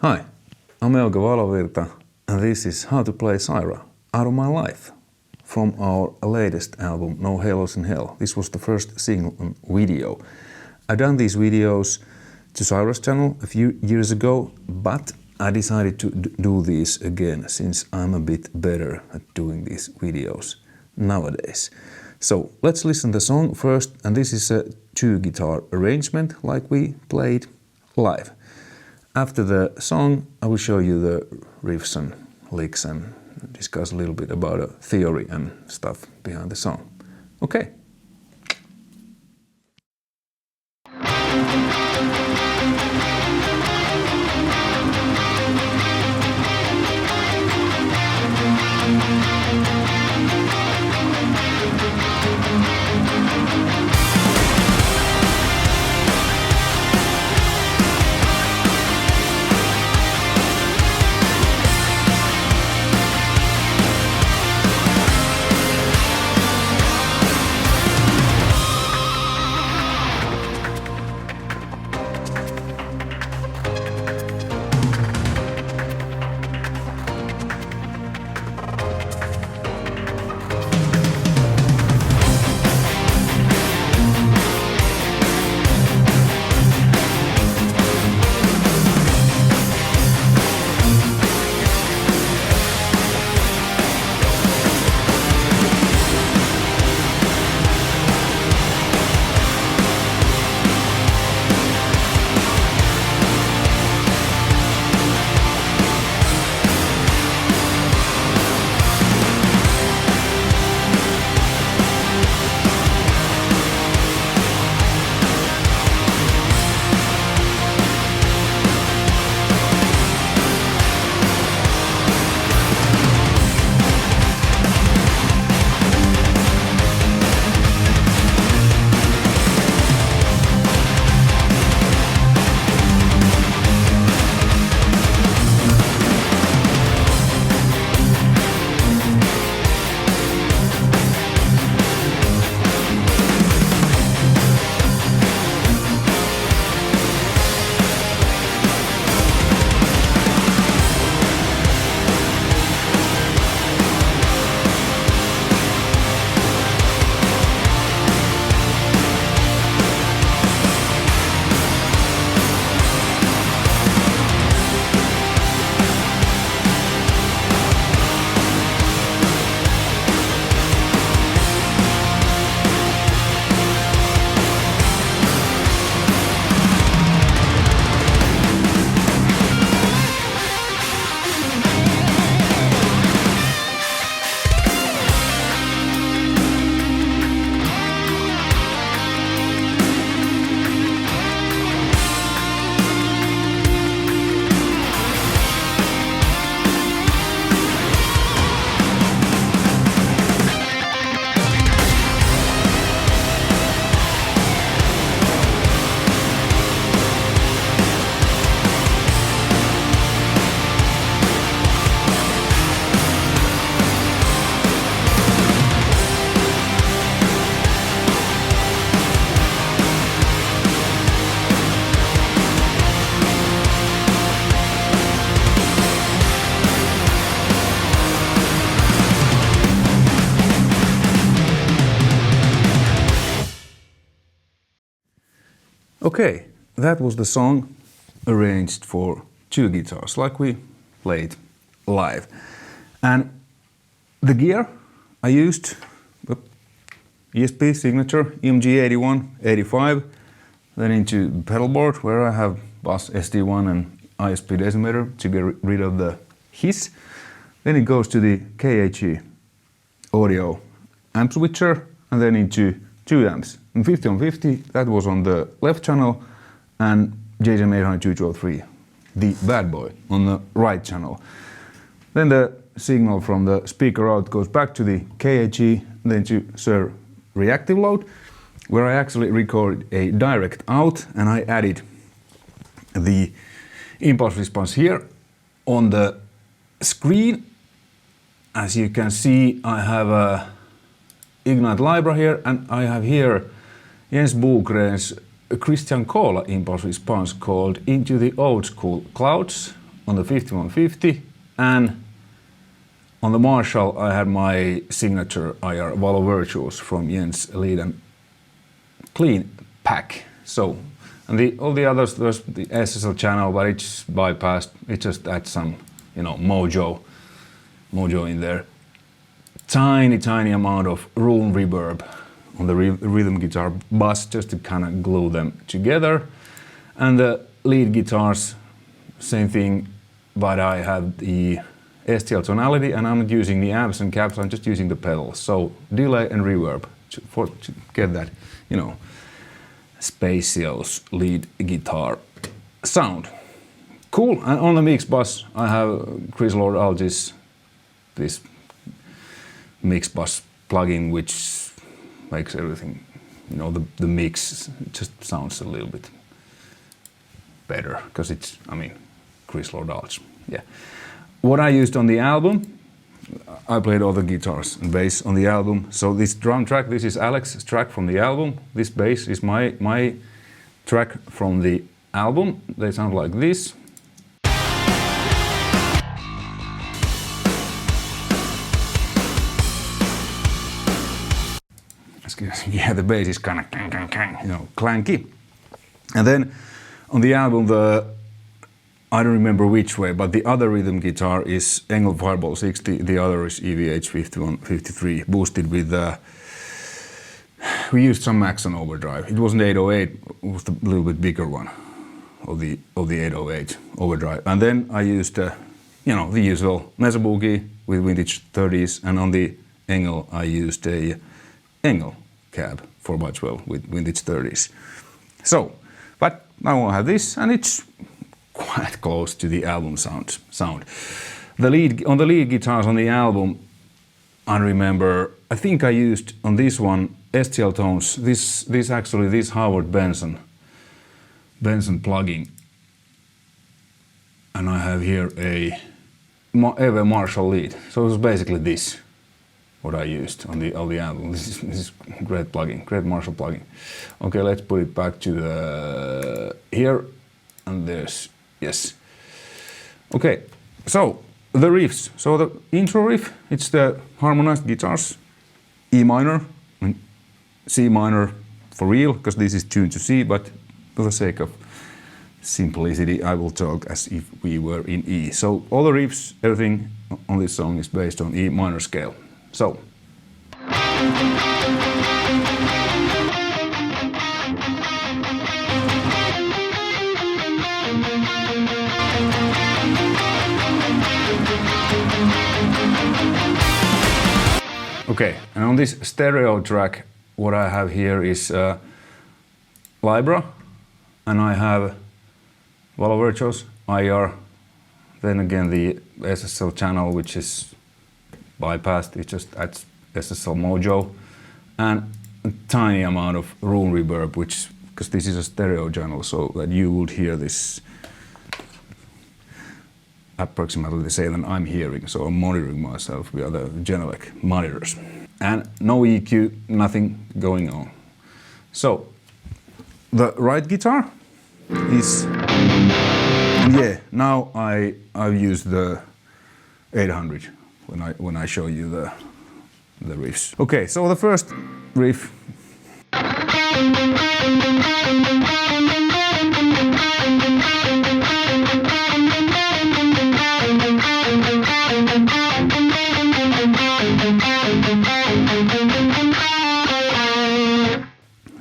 Hi, I'm Euge Valovirta, and this is How to Play Cyhra Out of My Life from our latest album, No Halos in Hell. This was the first single and video. I've done these videos to Cyhra's channel a few years ago, but I decided to do these again since I'm a bit better at doing these videos nowadays. So let's listen to the song first, and this is a 2-guitar arrangement like we played live. After the song, I will show you the riffs and licks and discuss a little bit about the theory and stuff behind the song. Okay. Okay, that was the song arranged for 2 guitars, like we played live. And the gear I used, ESP signature, EMG 81, 85, then into pedal board where I have Bass SD1 and ISP decimator to get rid of the hiss. Then it goes to the KHE audio amp switcher and then into 2 amps. And 50 on 50, that was on the left channel, and JSM 800-2203, the bad boy, on the right channel. Then the signal from the speaker out goes back to the KHE, then to serve reactive load, where I actually recorded a direct out, and I added the impulse response here on the screen. As you can see, I have a Ignite Libra here, and I have here Jens Bogren's Christian Kola impulse response called Into the Old School Clouds on the 5150, and on the Marshall I had my signature IR Valovirtuos from Jens Lead and Clean Pack. So, and all the others, there's the SSL channel, but it's bypassed. It just adds some, you know, mojo in there. Tiny amount of room reverb on the rhythm guitar bus just to kind of glue them together. And the lead guitars, same thing, but I have the STL tonality and I'm not using the amps and caps, I'm just using the pedals. So delay and reverb to get that, you know, Spatial's lead guitar sound. Cool. And on the mix bus I have Chris Lord Alge's this mix bus plugin, which makes everything, you know, the mix just sounds a little bit better because it's, I mean, Chris Lord Alge. Yeah. What I used on the album, I played all the guitars and bass on the album. So this drum track, this is Alex's track from the album. This bass is my track from the album. They sound like this. Yeah, the bass is kind of, you know, clanky. And then on the album, I don't remember which way, but the other rhythm guitar is Engel Fireball 60, the other is EVH 5153, boosted with, we used some Maxon overdrive. It wasn't 808, it was the little bit bigger one of the 808 overdrive. And then I used, you know, the usual Mesa Boogie with vintage 30s, and on the Engel I used a Engel cab 4x12 with vintage 30s. So, but now I have this, and it's quite close to the album sound. The lead guitars on the album, I remember, I think I used on this one STL tones. This Howard Benson plugin, and I have here a Eve Marshall lead. So it was basically this what I used on the album. This is great plugin, great Marshall plugin. Okay, let's put it back to the here, and there's yes. Okay, so the riffs. So the intro riff, it's the harmonized guitars, E minor and C minor for real, because this is tuned to C, but for the sake of simplicity, I will talk as if we were in E. So all the riffs, everything on this song is based on E minor scale. So. Okay, and on this stereo track, what I have here is Libra, and I have Valovirtuos, IR, then again the SSL channel, which is bypassed, it just adds SSL mojo, and a tiny amount of room reverb, which, because this is a stereo channel, so that you would hear this approximately the same than I'm hearing, so I'm monitoring myself via the Genelec monitors. And no EQ, nothing going on. So, the right guitar is, yeah, now I've used the 800 when I show you the riffs. Okay, so the first riff.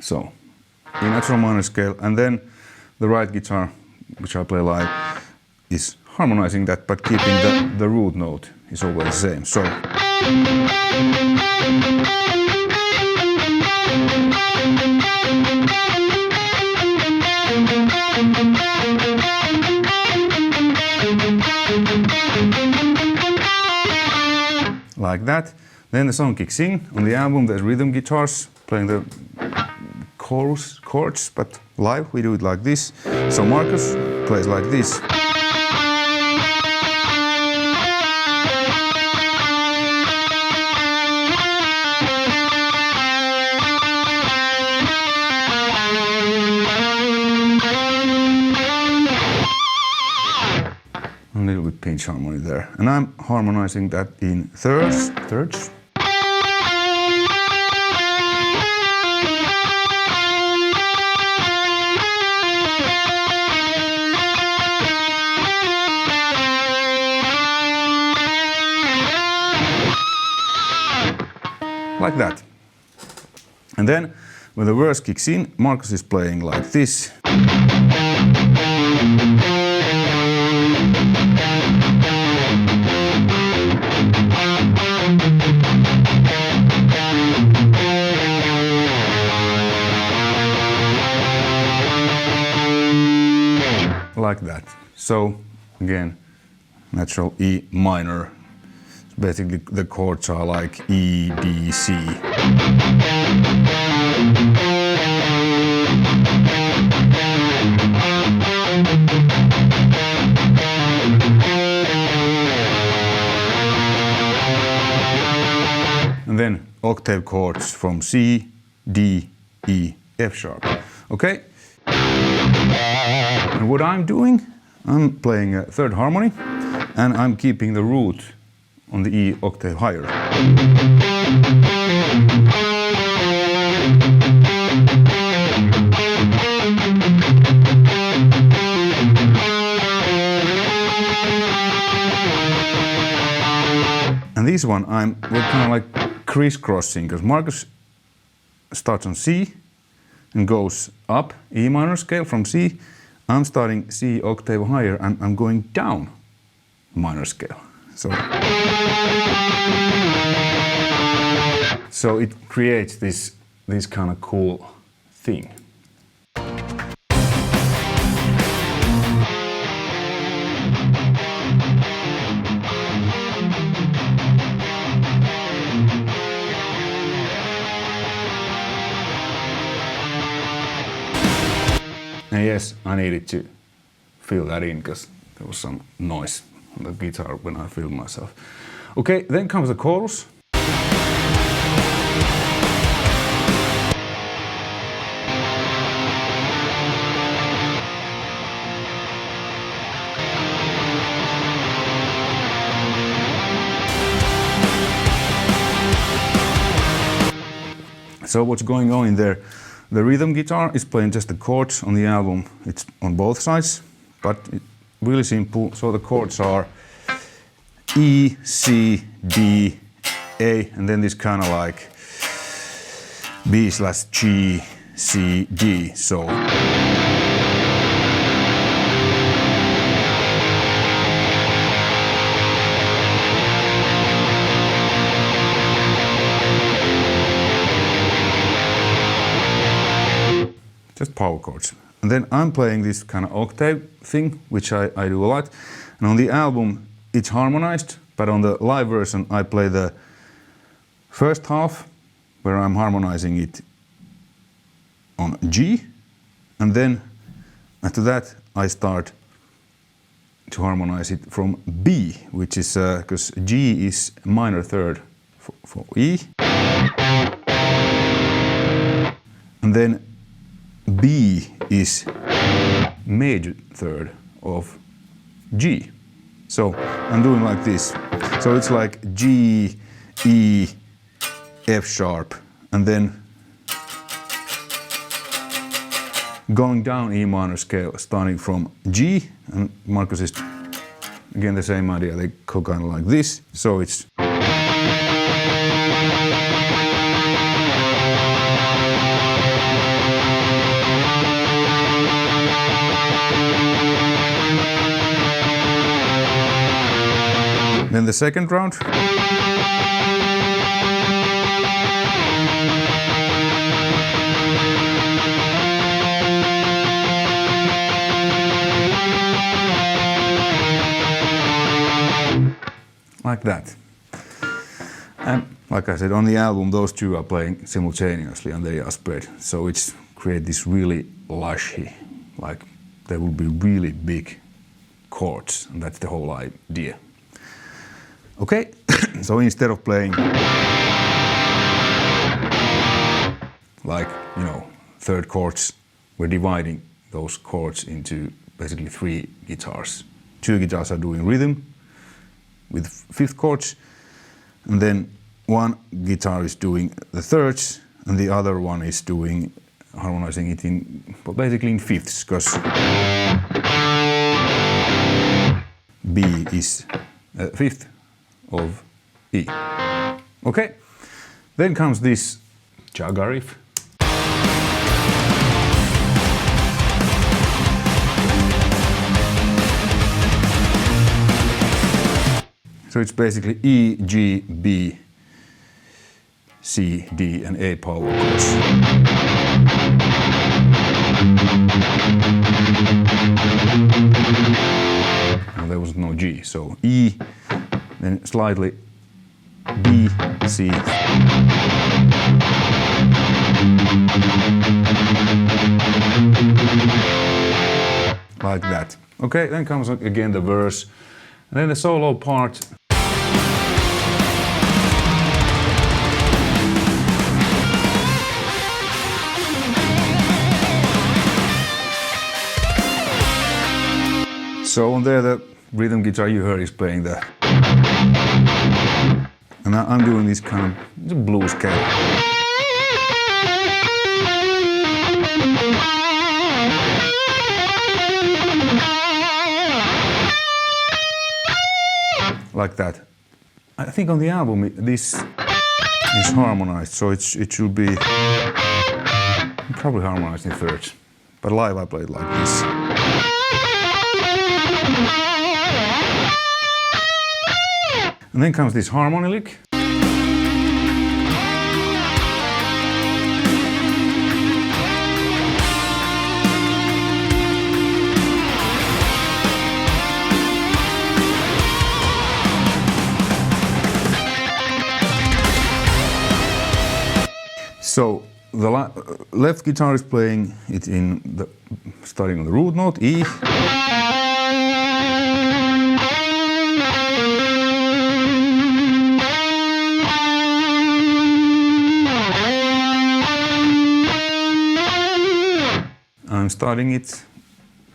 So, in natural minor scale, and then the right guitar, which I play live, is harmonizing that, but keeping the root note is always the same. So. Like that. Then the song kicks in. On the album there's rhythm guitars playing the chords, but live we do it like this. So Marcus plays like this. A little bit pinch harmony there. And I'm harmonizing that in thirds. Like that. And then when the verse kicks in, Markus is playing like this. Like that. So again, natural E minor. Basically the chords are like E, D, C. And then octave chords from C, D, E, F sharp. Okay? And what I'm doing, I'm playing a third harmony and I'm keeping the root on the E octave higher. And this one we're kind of like crisscrossing because Markus starts on C and goes up E minor scale from C. I'm starting C octave higher and I'm going down minor scale. So it creates this kind of cool thing. And yes, I needed to fill that in because there was some noise on the guitar when I filmed myself. Okay, then comes the chorus. So what's going on in there? The rhythm guitar is playing just the chords on the album. It's on both sides, but it's really simple. So the chords are E, C, D, A, and then this kind of like B/G, C, D. So just power chords. And then I'm playing this kind of octave thing, which I do a lot. And on the album, it's harmonized, but on the live version, I play the first half, where I'm harmonizing it on G. And then after that, I start to harmonize it from B, which is, because G is minor third for E. And then B is major third of G. So I'm doing like this. So it's like G, E, F sharp, and then going down E minor scale, starting from G, and Markus is again the same idea. They go kind of like this. So it's then the second round. Like that. And like I said, on the album, those two are playing simultaneously and they are spread. So it's create this really lushy, like there will be really big chords, and that's the whole idea. Okay, so instead of playing like, third chords, we're dividing those chords into basically 3 guitars two guitars are doing rhythm with fifth chords, and then one guitar is doing the thirds, and the other one is doing harmonizing it in, well, basically in fifths, because B is a fifth of E. Okay, then comes this Jaga riff. So it's basically E, G, B, C, D, and A power chords. Well, there was no G, so E, then slightly B, C. Like that. Okay, then comes again the verse, and then the solo part. So on there, the rhythm guitar you heard is playing the, and I'm doing this kind of blues scale. Like that. I think on the album this is harmonized, so it should be probably harmonized in thirds. But live I played like this. And then comes this harmony lick. So the left guitar is playing it in the starting on the root note E.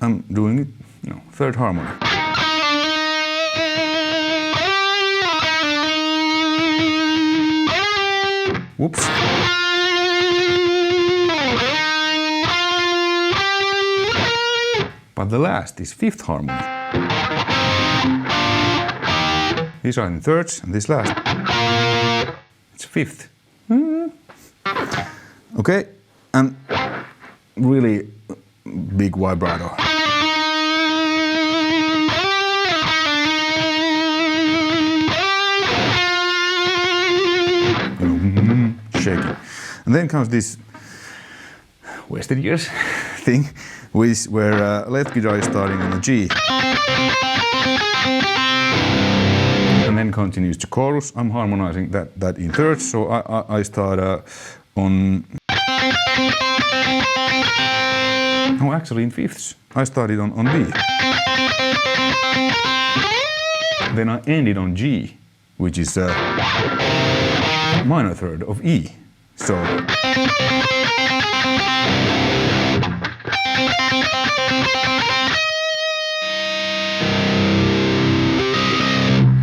I'm doing it, third harmony. Whoops. But the last is fifth harmony. These are in thirds, and this last, it's fifth. Okay, and really big vibrato. Shaking. And then comes this wasted years thing, where left guitar is starting on a G. And then continues to chorus. I'm harmonizing that in thirds, so I start on... No, actually in fifths. I started on B. Then I ended on G, which is a minor third of E. So...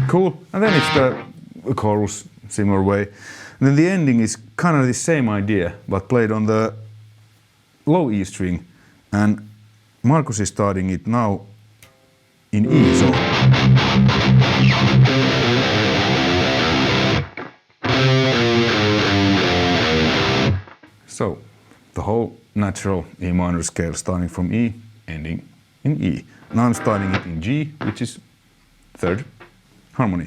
Cool. And then it's the chorus, similar way. And then the ending is kind of the same idea, but played on the low E string. And Markus is starting it now in E, so... So, the whole natural E minor scale starting from E, ending in E. Now I'm starting it in G, which is third harmony.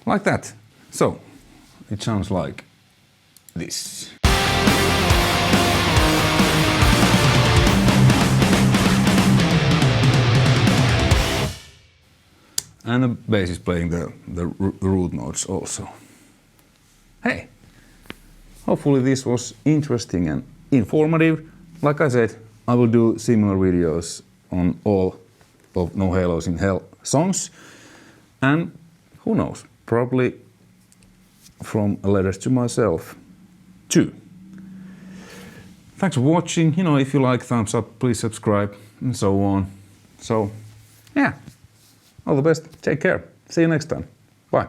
Like that. So, it sounds like this. And the bass is playing the root notes also. Hey, hopefully this was interesting and informative. Like I said, I will do similar videos on all of No Halos in Hell songs. And who knows, probably from letters to myself 2. Thanks for watching. You know, if you like, thumbs up, please subscribe, and so on. So, yeah, all the best. Take care. See you next time. Bye.